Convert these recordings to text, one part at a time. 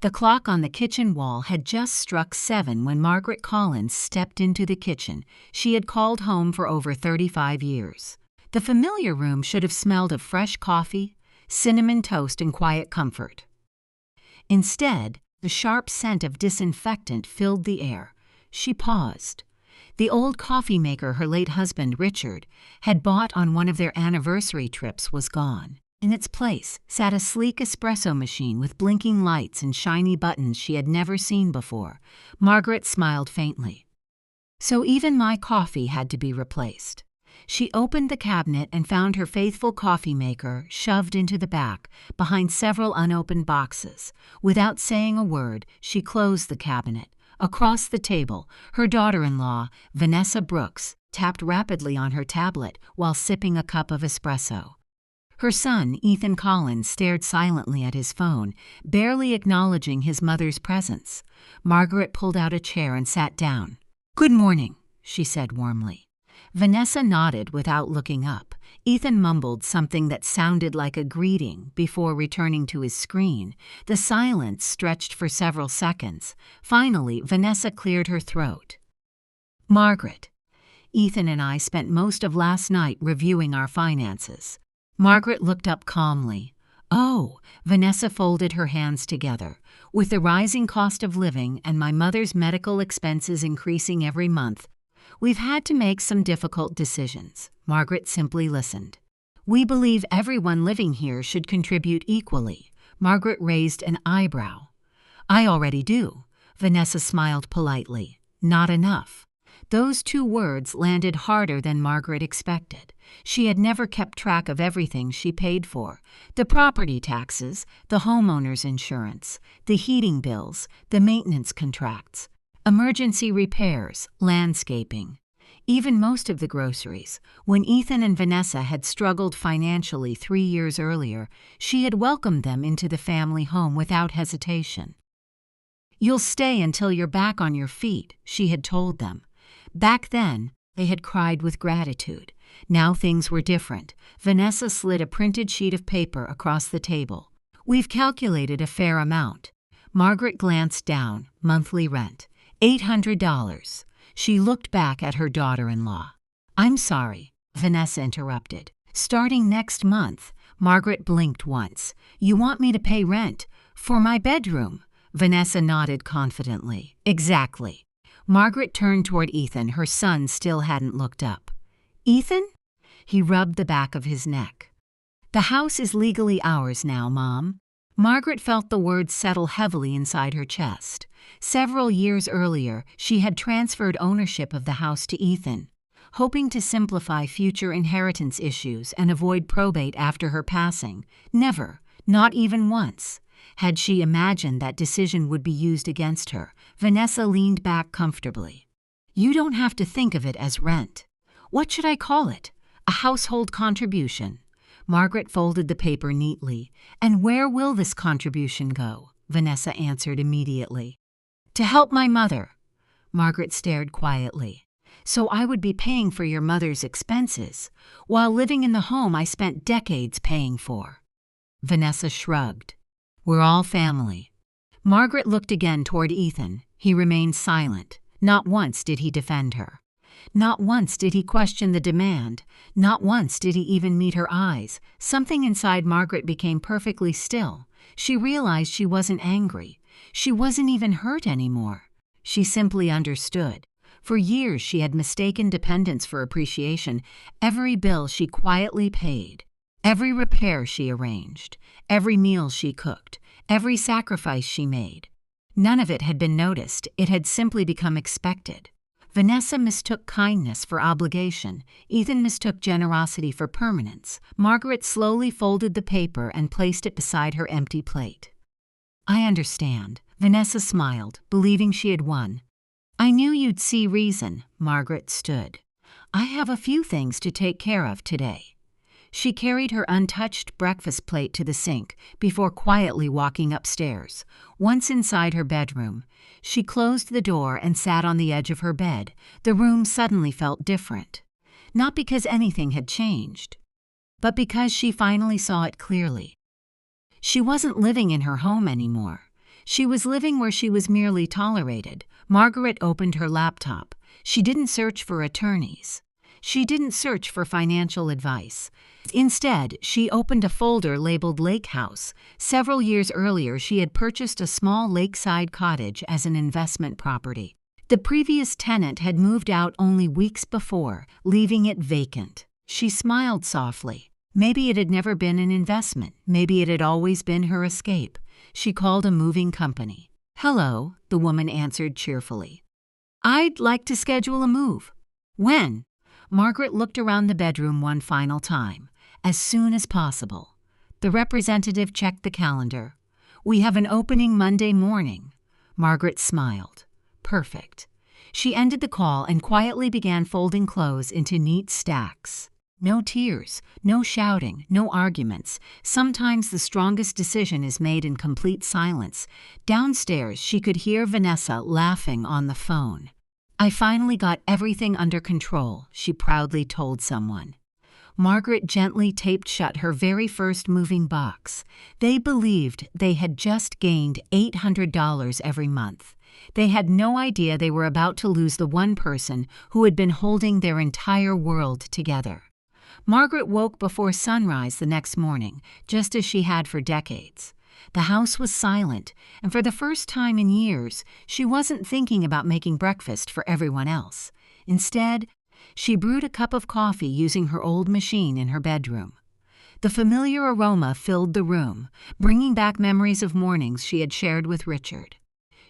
The clock on the kitchen wall had just struck 7 when Margaret Collins stepped into the kitchen she had called home for over 35 years. The familiar room should have smelled of fresh coffee, cinnamon toast, and quiet comfort. Instead, the sharp scent of disinfectant filled the air. She paused. The old coffee maker her late husband, Richard, had bought on one of their anniversary trips was gone. In its place sat a sleek espresso machine with blinking lights and shiny buttons she had never seen before. Margaret smiled faintly. So even my coffee had to be replaced. She opened the cabinet and found her faithful coffee maker shoved into the back, behind several unopened boxes. Without saying a word, she closed the cabinet. Across the table, her daughter-in-law, Vanessa Brooks, tapped rapidly on her tablet while sipping a cup of espresso. Her son, Ethan Collins, stared silently at his phone, barely acknowledging his mother's presence. Margaret pulled out a chair and sat down. "Good morning," she said warmly. Vanessa nodded without looking up. Ethan mumbled something that sounded like a greeting before returning to his screen. The silence stretched for several seconds. Finally, Vanessa cleared her throat. "Margaret, Ethan and I spent most of last night reviewing our finances." Margaret looked up calmly. "Oh," Vanessa folded her hands together. "With the rising cost of living and my mother's medical expenses increasing every month, we've had to make some difficult decisions." Margaret simply listened. "We believe everyone living here should contribute equally." Margaret raised an eyebrow. "I already do." Vanessa smiled politely. "Not enough." Those 2 words landed harder than Margaret expected. She had never kept track of everything she paid for: the property taxes, the homeowner's insurance, the heating bills, the maintenance contracts, emergency repairs, landscaping, even most of the groceries. When Ethan and Vanessa had struggled financially 3 years earlier, she had welcomed them into the family home without hesitation. "You'll stay until you're back on your feet," she had told them. Back then, they had cried with gratitude. Now things were different. Vanessa slid a printed sheet of paper across the table. "We've calculated a fair amount." Margaret glanced down. Monthly rent, $800. She looked back at her daughter-in-law. "I'm sorry," Vanessa interrupted. "Starting next month." Margaret blinked once. "You want me to pay rent for my bedroom?" Vanessa nodded confidently. "Exactly." Margaret turned toward Ethan. Her son still hadn't looked up. "Ethan?" He rubbed the back of his neck. "The house is legally ours now, Mom." Margaret felt the words settle heavily inside her chest. Several years earlier, she had transferred ownership of the house to Ethan, hoping to simplify future inheritance issues and avoid probate after her passing. Never, not even once, had she imagined that decision would be used against her. Vanessa leaned back comfortably. "You don't have to think of it as rent. What should I call it? A household contribution." Margaret folded the paper neatly. "And where will this contribution go?" Vanessa answered immediately. "To help my mother." Margaret stared quietly. "So I would be paying for your mother's expenses, while living in the home I spent decades paying for." Vanessa shrugged. "We're all family." Margaret looked again toward Ethan. He remained silent. Not once did he defend her. Not once did he question the demand. Not once did he even meet her eyes. Something inside Margaret became perfectly still. She realized she wasn't angry. She wasn't even hurt anymore. She simply understood. For years she had mistaken dependence for appreciation. Every bill she quietly paid, every repair she arranged, every meal she cooked, every sacrifice she made. None of it had been noticed. It had simply become expected. Vanessa mistook kindness for obligation. Ethan mistook generosity for permanence. Margaret slowly folded the paper and placed it beside her empty plate. "I understand." Vanessa smiled, believing she had won. "I knew you'd see reason." Margaret stood. "I have a few things to take care of today." She carried her untouched breakfast plate to the sink before quietly walking upstairs. Once inside her bedroom, she closed the door and sat on the edge of her bed. The room suddenly felt different. Not because anything had changed, but because she finally saw it clearly. She wasn't living in her home anymore. She was living where she was merely tolerated. Margaret opened her laptop. She didn't search for attorneys. She didn't search for financial advice. Instead, she opened a folder labeled Lake House. Several years earlier, she had purchased a small lakeside cottage as an investment property. The previous tenant had moved out only weeks before, leaving it vacant. She smiled softly. Maybe it had never been an investment. Maybe it had always been her escape. She called a moving company. "Hello," the woman answered cheerfully. "I'd like to schedule a move." "When?" Margaret looked around the bedroom one final time. "As soon as possible." The representative checked the calendar. "We have an opening Monday morning." Margaret smiled. Perfect. She ended the call and quietly began folding clothes into neat stacks. No tears, no shouting, no arguments. Sometimes the strongest decision is made in complete silence. Downstairs, she could hear Vanessa laughing on the phone. "I finally got everything under control," she proudly told someone. Margaret gently taped shut her very first moving box. They believed they had just gained $800 every month. They had no idea they were about to lose the one person who had been holding their entire world together. Margaret woke before sunrise the next morning, just as she had for decades. The house was silent, and for the first time in years, she wasn't thinking about making breakfast for everyone else. Instead, she brewed a cup of coffee using her old machine in her bedroom. The familiar aroma filled the room, bringing back memories of mornings she had shared with Richard.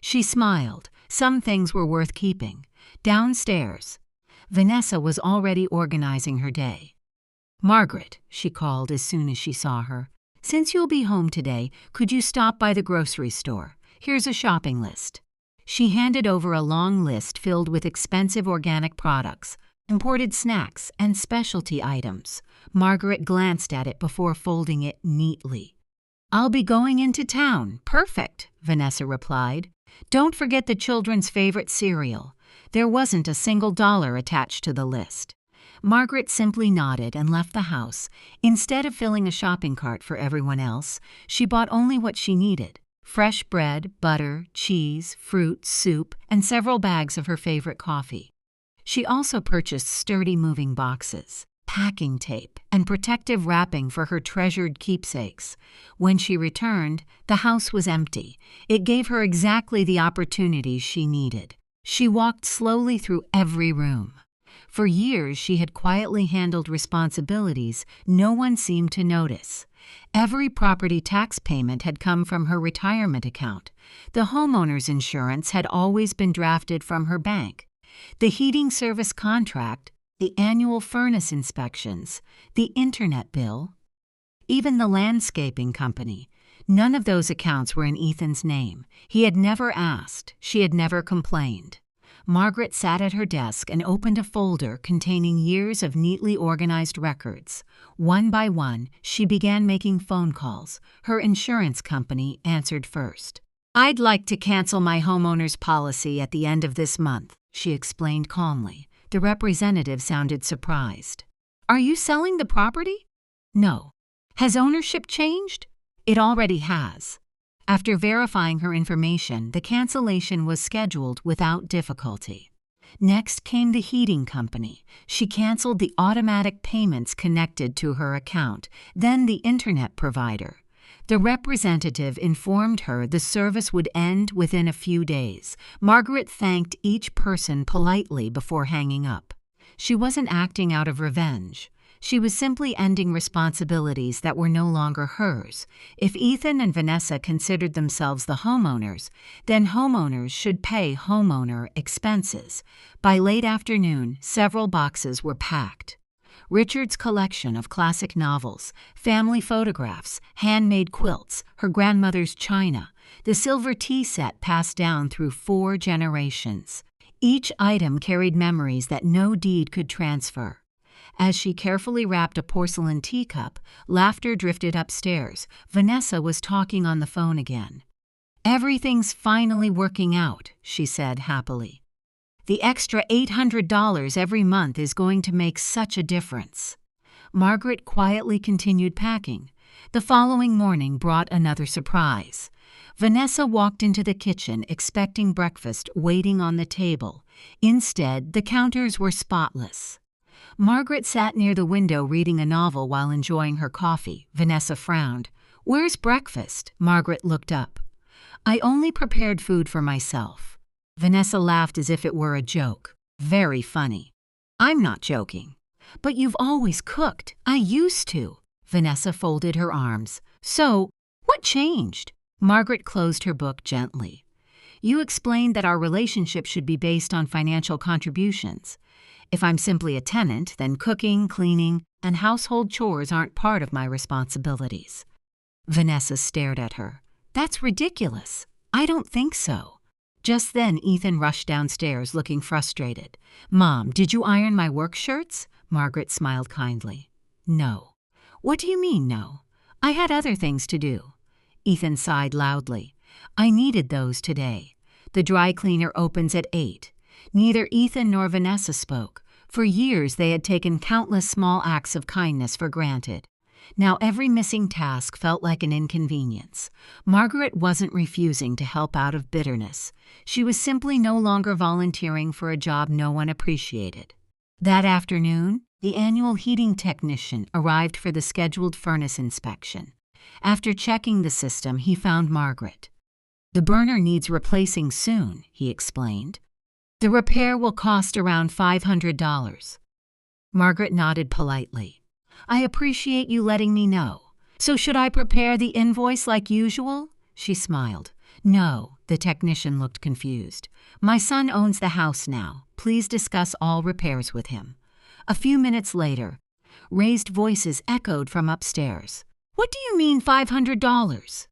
She smiled. Some things were worth keeping. Downstairs, Vanessa was already organizing her day. "Margaret," she called as soon as she saw her, "since you'll be home today, could you stop by the grocery store? Here's a shopping list." She handed over a long list filled with expensive organic products, imported snacks, and specialty items. Margaret glanced at it before folding it neatly. "I'll be going into town." "Perfect," Vanessa replied. "Don't forget the children's favorite cereal." There wasn't a single dollar attached to the list. Margaret simply nodded and left the house. Instead of filling a shopping cart for everyone else, she bought only what she needed: fresh bread, butter, cheese, fruit, soup, and several bags of her favorite coffee. She also purchased sturdy moving boxes, packing tape, and protective wrapping for her treasured keepsakes. When she returned, the house was empty. It gave her exactly the opportunities she needed. She walked slowly through every room. For years, she had quietly handled responsibilities no one seemed to notice. Every property tax payment had come from her retirement account. The homeowner's insurance had always been drafted from her bank. The heating service contract, the annual furnace inspections, the internet bill, even the landscaping company. None of those accounts were in Ethan's name. He had never asked. She had never complained. Margaret sat at her desk and opened a folder containing years of neatly organized records. One by one, she began making phone calls. Her insurance company answered first. "I'd like to cancel my homeowner's policy at the end of this month," she explained calmly. The representative sounded surprised. "Are you selling the property?" "No." "Has ownership changed?" "It already has." After verifying her information, the cancellation was scheduled without difficulty. Next came the heating company. She canceled the automatic payments connected to her account, then the internet provider. The representative informed her the service would end within a few days. Margaret thanked each person politely before hanging up. She wasn't acting out of revenge. She was simply ending responsibilities that were no longer hers. If Ethan and Vanessa considered themselves the homeowners, then homeowners should pay homeowner expenses. By late afternoon, several boxes were packed. Richard's collection of classic novels, family photographs, handmade quilts, her grandmother's china, the silver tea set passed down through 4 generations. Each item carried memories that no deed could transfer. As she carefully wrapped a porcelain teacup, laughter drifted upstairs. Vanessa was talking on the phone again. "Everything's finally working out," she said happily. "The extra $800 every month is going to make such a difference." Margaret quietly continued packing. The following morning brought another surprise. Vanessa walked into the kitchen expecting breakfast waiting on the table. Instead, the counters were spotless. Margaret sat near the window reading a novel while enjoying her coffee. Vanessa frowned. "Where's breakfast?" Margaret looked up. "I only prepared food for myself." Vanessa laughed as if it were a joke. "Very funny." "I'm not joking." "But you've always cooked." "I used to." Vanessa folded her arms. "So, what changed?" Margaret closed her book gently. "You explained that our relationship should be based on financial contributions. If I'm simply a tenant, then cooking, cleaning, and household chores aren't part of my responsibilities." Vanessa stared at her. "That's ridiculous." "I don't think so." Just then, Ethan rushed downstairs looking frustrated. "Mom, did you iron my work shirts?" Margaret smiled kindly. "No." "What do you mean, no?" "I had other things to do." Ethan sighed loudly. "I needed those today. The dry cleaner opens at 8. Neither Ethan nor Vanessa spoke. For years they had taken countless small acts of kindness for granted. Now every missing task felt like an inconvenience. Margaret wasn't refusing to help out of bitterness. She was simply no longer volunteering for a job no one appreciated. That afternoon, the annual heating technician arrived for the scheduled furnace inspection. After checking the system, he found Margaret. "The burner needs replacing soon," he explained. "The repair will cost around $500. Margaret nodded politely. "I appreciate you letting me know. So should I prepare the invoice like usual?" She smiled. "No," the technician looked confused. "My son owns the house now. Please discuss all repairs with him." A few minutes later, raised voices echoed from upstairs. "What do you mean $500?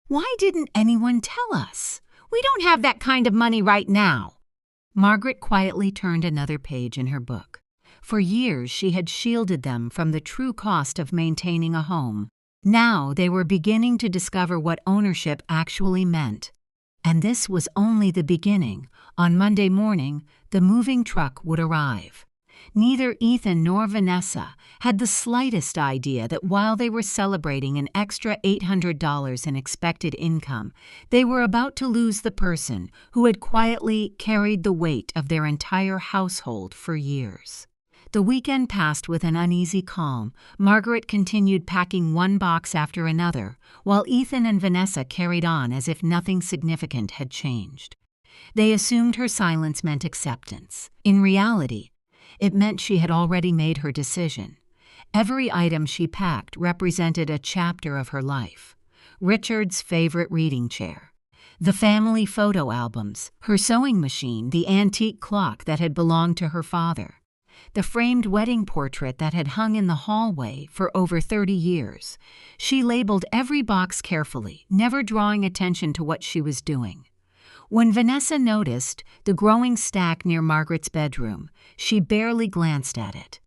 Why didn't anyone tell us? We don't have that kind of money right now." Margaret quietly turned another page in her book. For years she had shielded them from the true cost of maintaining a home. Now they were beginning to discover what ownership actually meant. And this was only the beginning. On Monday morning, the moving truck would arrive. Neither Ethan nor Vanessa had the slightest idea that while they were celebrating an extra $800 in expected income, they were about to lose the person who had quietly carried the weight of their entire household for years. The weekend passed with an uneasy calm. Margaret continued packing one box after another, while Ethan and Vanessa carried on as if nothing significant had changed. They assumed her silence meant acceptance. In reality, it meant she had already made her decision. Every item she packed represented a chapter of her life. Richard's favorite reading chair, the family photo albums, her sewing machine, the antique clock that had belonged to her father, the framed wedding portrait that had hung in the hallway for over 30 years. She labeled every box carefully, never drawing attention to what she was doing. When Vanessa noticed the growing stack near Margaret's bedroom, she barely glanced at it.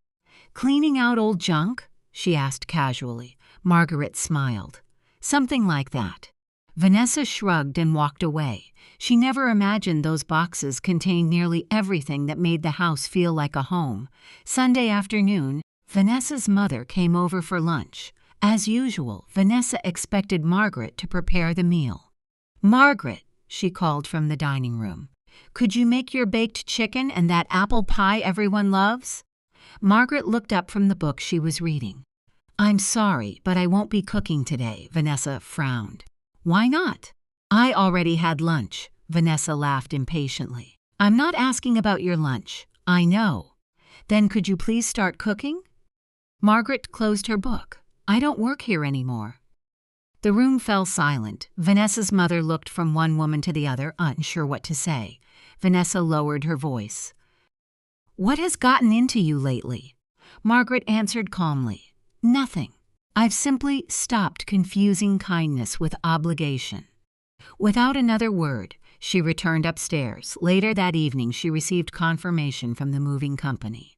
"Cleaning out old junk?" she asked casually. Margaret smiled. "Something like that." Vanessa shrugged and walked away. She never imagined those boxes contained nearly everything that made the house feel like a home. Sunday afternoon, Vanessa's mother came over for lunch. As usual, Vanessa expected Margaret to prepare the meal. "Margaret," she called from the dining room, "could you make your baked chicken and that apple pie everyone loves?" Margaret looked up from the book she was reading. "I'm sorry, but I won't be cooking today," Vanessa frowned. "Why not?" "I already had lunch," Vanessa laughed impatiently. "I'm not asking about your lunch. I know." "Then could you please start cooking?" Margaret closed her book. "I don't work here anymore." The room fell silent. Vanessa's mother looked from one woman to the other, unsure what to say. Vanessa lowered her voice. "What has gotten into you lately?" Margaret answered calmly. "Nothing. I've simply stopped confusing kindness with obligation." Without another word, she returned upstairs. Later that evening, she received confirmation from the moving company.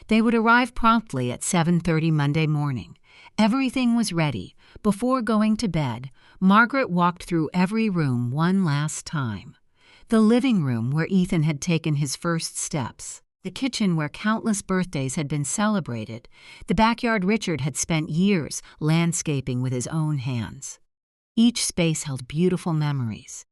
They would arrive promptly at 7:30 Monday morning. Everything was ready. Before going to bed, Margaret walked through every room one last time. The living room where Ethan had taken his first steps, the kitchen where countless birthdays had been celebrated, the backyard Richard had spent years landscaping with his own hands. Each space held beautiful memories.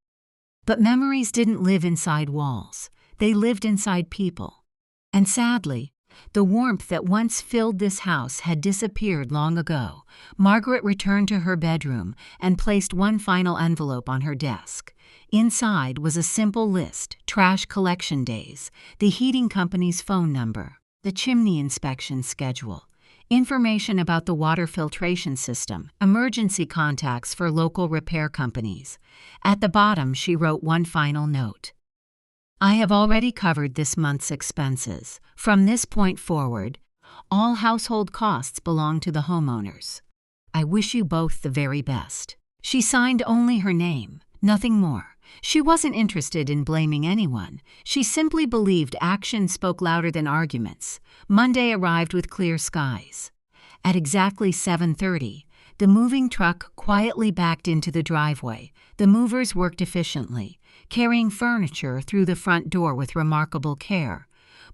But memories didn't live inside walls. They lived inside people. And sadly, the warmth that once filled this house had disappeared long ago. Margaret returned to her bedroom and placed one final envelope on her desk. Inside was a simple list: trash collection days, the heating company's phone number, the chimney inspection schedule, information about the water filtration system, emergency contacts for local repair companies. At the bottom, she wrote one final note: I have already covered this month's expenses. From this point forward, all household costs belong to the homeowners. I wish you both the very best. She signed only her name, nothing more. She wasn't interested in blaming anyone. She simply believed action spoke louder than arguments. Monday arrived with clear skies. At exactly 7:30, the moving truck quietly backed into the driveway. The movers worked efficiently, carrying furniture through the front door with remarkable care.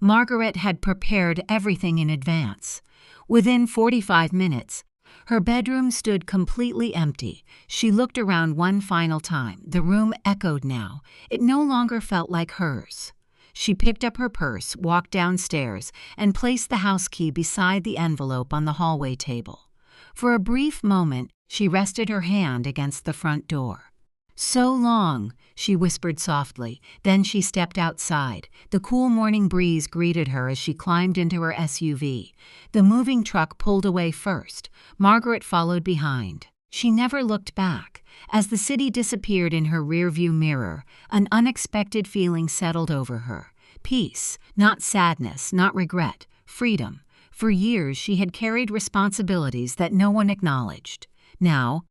Margaret had prepared everything in advance. Within 45 minutes, her bedroom stood completely empty. She looked around one final time. The room echoed now. It no longer felt like hers. She picked up her purse, walked downstairs, and placed the house key beside the envelope on the hallway table. For a brief moment, she rested her hand against the front door. So long, she whispered softly. Then she stepped outside. The cool morning breeze greeted her as she climbed into her SUV. The moving truck pulled away first. Margaret followed behind. She never looked back. As the city disappeared in her rearview mirror, an unexpected feeling settled over her. Peace, not sadness, not regret, freedom. For years she had carried responsibilities that no one acknowledged. Now,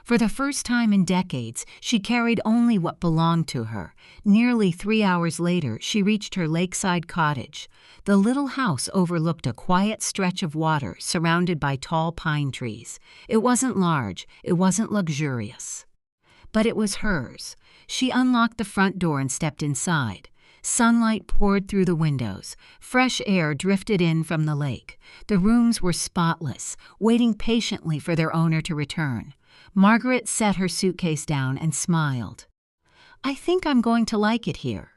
for the first time in decades, she carried only what belonged to her. Nearly 3 hours later, she reached her lakeside cottage. The little house overlooked a quiet stretch of water surrounded by tall pine trees. It wasn't large, it wasn't luxurious, but it was hers. She unlocked the front door and stepped inside. Sunlight poured through the windows. Fresh air drifted in from the lake. The rooms were spotless, waiting patiently for their owner to return. Margaret set her suitcase down and smiled. I think I'm going to like it here.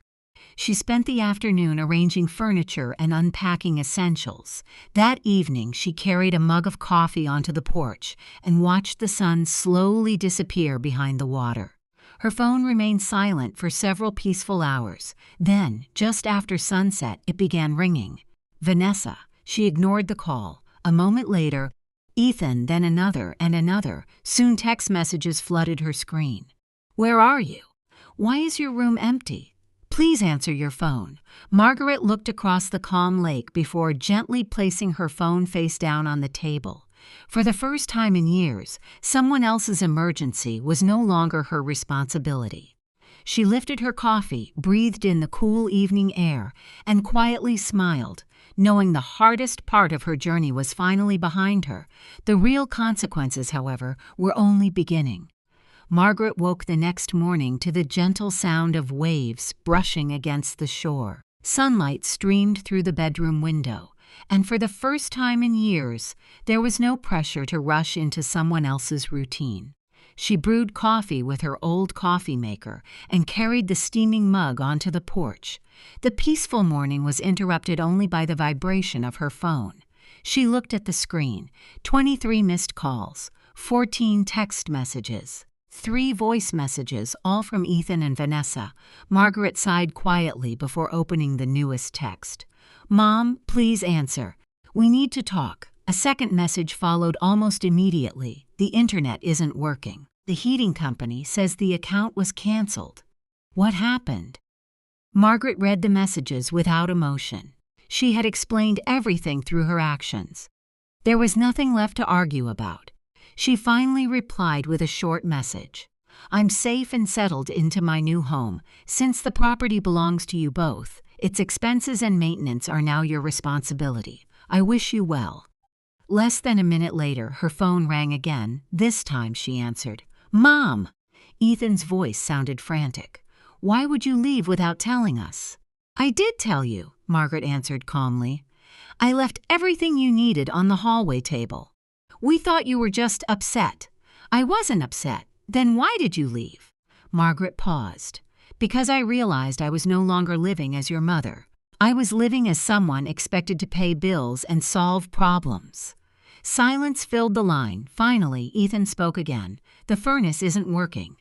She spent the afternoon arranging furniture and unpacking essentials. That evening, she carried a mug of coffee onto the porch and watched the sun slowly disappear behind the water. Her phone remained silent for several peaceful hours. Then, just after sunset, it began ringing. Vanessa. She ignored the call. A moment later, Ethan, then another and another. Soon text messages flooded her screen. Where are you? Why is your room empty? Please answer your phone. Margaret looked across the calm lake before gently placing her phone face down on the table. For the first time in years, someone else's emergency was no longer her responsibility. She lifted her coffee, breathed in the cool evening air, and quietly smiled, knowing the hardest part of her journey was finally behind her. The real consequences, however, were only beginning. Margaret woke the next morning to the gentle sound of waves brushing against the shore. Sunlight streamed through the bedroom window, and for the first time in years, there was no pressure to rush into someone else's routine. She brewed coffee with her old coffee maker and carried the steaming mug onto the porch. The peaceful morning was interrupted only by the vibration of her phone. She looked at the screen. 23 missed calls, 14 text messages, 3 voice messages, all from Ethan and Vanessa. Margaret sighed quietly before opening the newest text. Mom, please answer. We need to talk. A second message followed almost immediately. The internet isn't working. The heating company says the account was canceled. What happened? Margaret read the messages without emotion. She had explained everything through her actions. There was nothing left to argue about. She finally replied with a short message. I'm safe and settled into my new home. Since the property belongs to you both, its expenses and maintenance are now your responsibility. I wish you well. Less than a minute later, her phone rang again. This time she answered. Mom! Ethan's voice sounded frantic. Why would you leave without telling us? I did tell you, Margaret answered calmly. I left everything you needed on the hallway table. We thought you were just upset. I wasn't upset. Then why did you leave? Margaret paused. Because I realized I was no longer living as your mother. I was living as someone expected to pay bills and solve problems. Silence filled the line. Finally, Ethan spoke again. The furnace isn't working.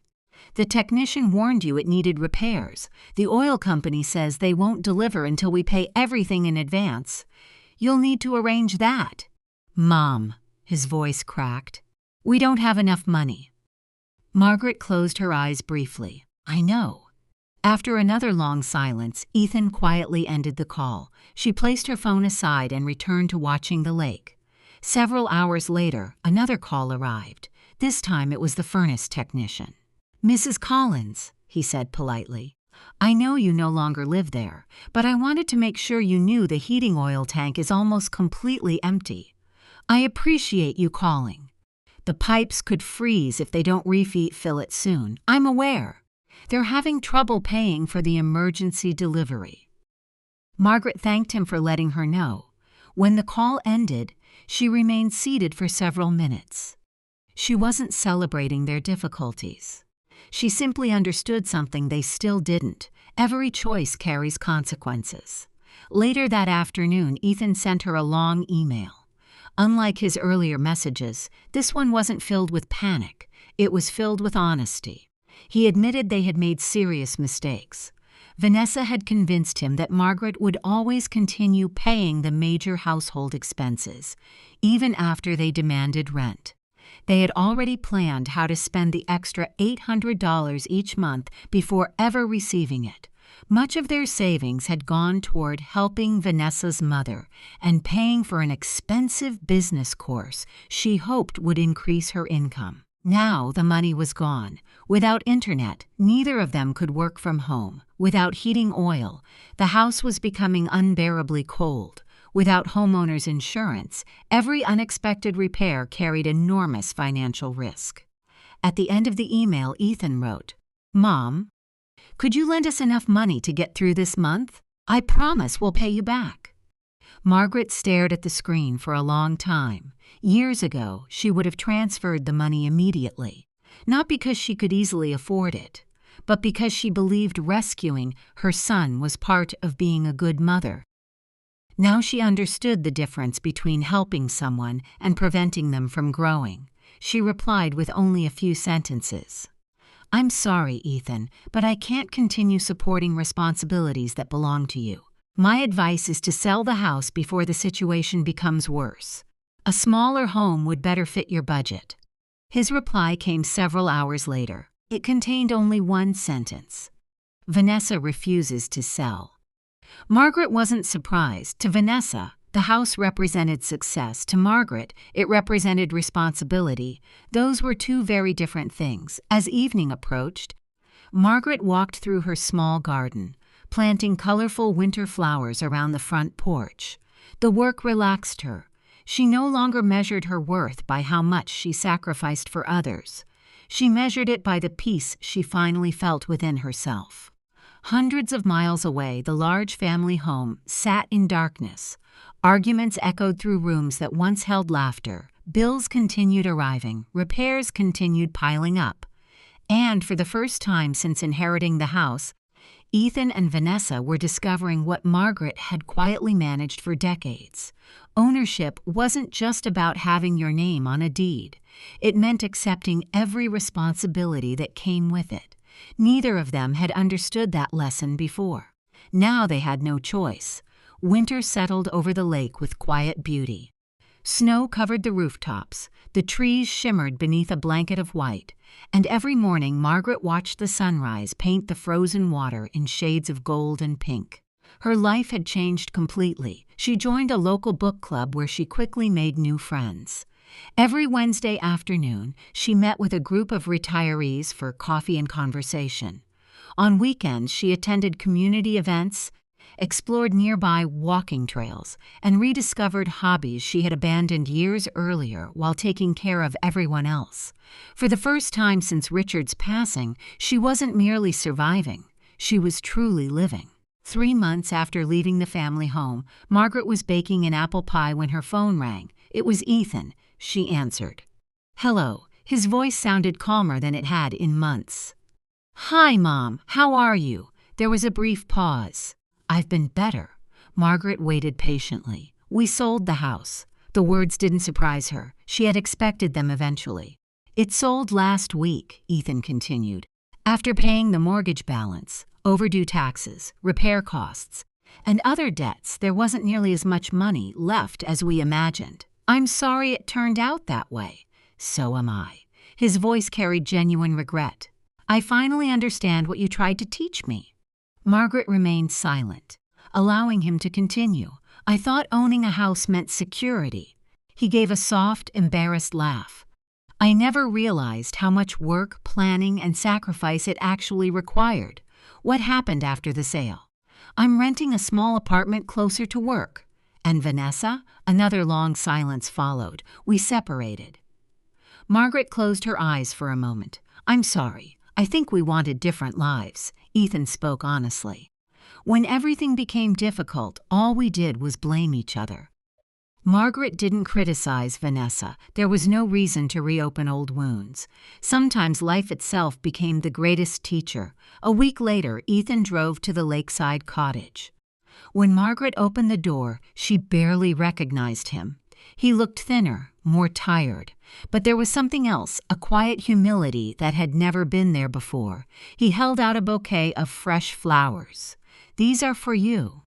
The technician warned you it needed repairs. The oil company says they won't deliver until we pay everything in advance. You'll need to arrange that. Mom, his voice cracked. We don't have enough money. Margaret closed her eyes briefly. I know. After another long silence, Ethan quietly ended the call. She placed her phone aside and returned to watching the lake. Several hours later, another call arrived. This time it was the furnace technician. Mrs. Collins, he said politely, I know you no longer live there, but I wanted to make sure you knew the heating oil tank is almost completely empty. I appreciate you calling. The pipes could freeze if they don't refill it soon. I'm aware. They're having trouble paying for the emergency delivery. Margaret thanked him for letting her know. When the call ended, she remained seated for several minutes. She wasn't celebrating their difficulties. She simply understood something they still didn't. Every choice carries consequences. Later that afternoon, Ethan sent her a long email. Unlike his earlier messages, this one wasn't filled with panic. It was filled with honesty. He admitted they had made serious mistakes. Vanessa had convinced him that Margaret would always continue paying the major household expenses, even after they demanded rent. They had already planned how to spend the extra $800 each month before ever receiving it. Much of their savings had gone toward helping Vanessa's mother and paying for an expensive business course she hoped would increase her income. Now the money was gone. Without internet, neither of them could work from home. Without heating oil, the house was becoming unbearably cold. Without homeowners' insurance, every unexpected repair carried enormous financial risk. At the end of the email, Ethan wrote, Mom, could you lend us enough money to get through this month? I promise we'll pay you back. Margaret stared at the screen for a long time. Years ago, she would have transferred the money immediately, not because she could easily afford it, but because she believed rescuing her son was part of being a good mother. Now she understood the difference between helping someone and preventing them from growing. She replied with only a few sentences. I'm sorry, Ethan, but I can't continue supporting responsibilities that belong to you. My advice is to sell the house before the situation becomes worse. A smaller home would better fit your budget. His reply came several hours later. It contained only one sentence. Vanessa refuses to sell. Margaret wasn't surprised. To Vanessa, the house represented success. To Margaret, it represented responsibility. Those were two very different things. As evening approached, Margaret walked through her small garden, planting colorful winter flowers around the front porch. The work relaxed her. She no longer measured her worth by how much she sacrificed for others. She measured it by the peace she finally felt within herself. Hundreds of miles away, the large family home sat in darkness. Arguments echoed through rooms that once held laughter. Bills continued arriving. Repairs continued piling up. And for the first time since inheriting the house, Ethan and Vanessa were discovering what Margaret had quietly managed for decades. Ownership wasn't just about having your name on a deed. It meant accepting every responsibility that came with it. Neither of them had understood that lesson before. Now they had no choice. Winter settled over the lake with quiet beauty. Snow covered the rooftops, the trees shimmered beneath a blanket of white, and every morning Margaret watched the sunrise paint the frozen water in shades of gold and pink. Her life had changed completely. She joined a local book club where she quickly made new friends. Every Wednesday afternoon, she met with a group of retirees for coffee and conversation. On weekends, she attended community events, explored nearby walking trails, and rediscovered hobbies she had abandoned years earlier while taking care of everyone else. For the first time since Richard's passing, she wasn't merely surviving, she was truly living. 3 months after leaving the family home, Margaret was baking an apple pie when her phone rang. It was Ethan. She answered. "Hello," His voice sounded calmer than it had in months. "Hi, Mom. How are you?" There was a brief pause. "I've been better." Margaret waited patiently. "We sold the house." The words didn't surprise her. She had expected them eventually. "It sold last week," Ethan continued. "After paying the mortgage balance, overdue taxes, repair costs, and other debts, there wasn't nearly as much money left as we imagined. I'm sorry it turned out that way." "So am I." His voice carried genuine regret. "I finally understand what you tried to teach me." Margaret remained silent, allowing him to continue. "I thought owning a house meant security." He gave a soft, embarrassed laugh. "I never realized how much work, planning, and sacrifice it actually required. What happened after the sale?" "I'm renting a small apartment closer to work." "And Vanessa?" Another long silence followed. "We separated." Margaret closed her eyes for a moment. "I'm sorry. I think we wanted different lives." Ethan spoke honestly. "When everything became difficult, all we did was blame each other." Margaret didn't criticize Vanessa. There was no reason to reopen old wounds. Sometimes life itself became the greatest teacher. A week later, Ethan drove to the lakeside cottage. When Margaret opened the door, she barely recognized him. He looked thinner, more tired. But there was something else, a quiet humility that had never been there before. He held out a bouquet of fresh flowers. "These are for you."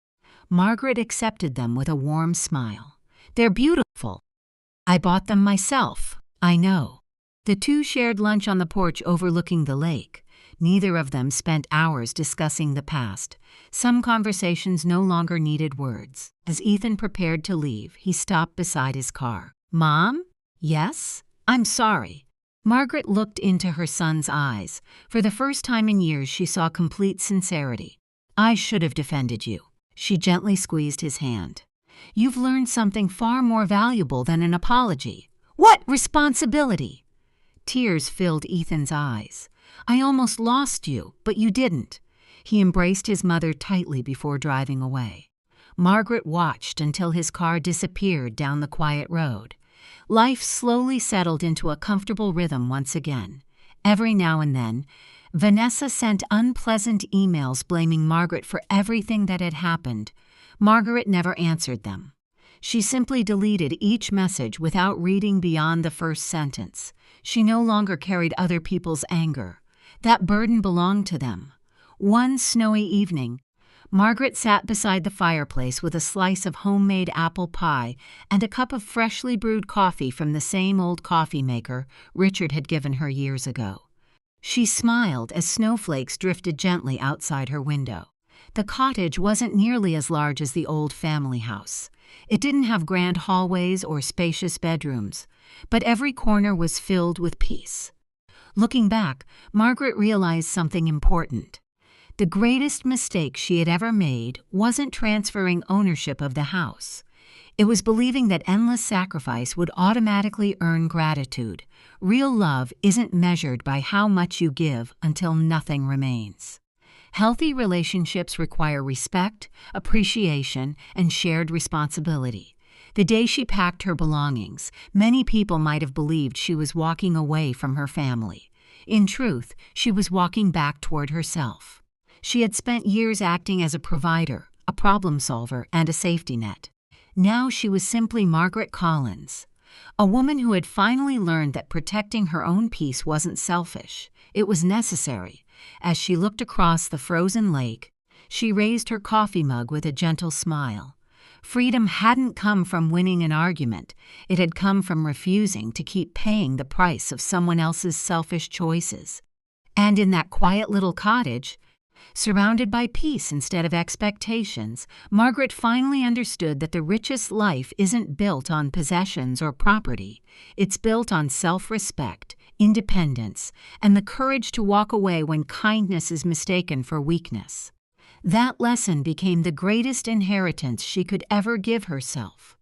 Margaret accepted them with a warm smile. "They're beautiful. I bought them myself." "I know." The two shared lunch on the porch overlooking the lake. Neither of them spent hours discussing the past. Some conversations no longer needed words. As Ethan prepared to leave, he stopped beside his car. "Mom?" "Yes?" "I'm sorry." Margaret looked into her son's eyes. For the first time in years, she saw complete sincerity. "I should have defended you." She gently squeezed his hand. "You've learned something far more valuable than an apology." "What responsibility?" Tears filled Ethan's eyes. "I almost lost you, but you didn't." He embraced his mother tightly before driving away. Margaret watched until his car disappeared down the quiet road. Life slowly settled into a comfortable rhythm once again. Every now and then, Vanessa sent unpleasant emails blaming Margaret for everything that had happened. Margaret never answered them. She simply deleted each message without reading beyond the first sentence. She no longer carried other people's anger. That burden belonged to them. One snowy evening, Margaret sat beside the fireplace with a slice of homemade apple pie and a cup of freshly brewed coffee from the same old coffee maker Richard had given her years ago. She smiled as snowflakes drifted gently outside her window. The cottage wasn't nearly as large as the old family house. It didn't have grand hallways or spacious bedrooms, but every corner was filled with peace. Looking back, Margaret realized something important. The greatest mistake she had ever made wasn't transferring ownership of the house. It was believing that endless sacrifice would automatically earn gratitude. Real love isn't measured by how much you give until nothing remains. Healthy relationships require respect, appreciation, and shared responsibility. The day she packed her belongings, many people might have believed she was walking away from her family. In truth, she was walking back toward herself. She had spent years acting as a provider, a problem solver, and a safety net. Now she was simply Margaret Collins, a woman who had finally learned that protecting her own peace wasn't selfish. It was necessary. As she looked across the frozen lake, she raised her coffee mug with a gentle smile. Freedom hadn't come from winning an argument. It had come from refusing to keep paying the price of someone else's selfish choices. And in that quiet little cottage, surrounded by peace instead of expectations, Margaret finally understood that the richest life isn't built on possessions or property. It's built on self-respect, independence, and the courage to walk away when kindness is mistaken for weakness. That lesson became the greatest inheritance she could ever give herself.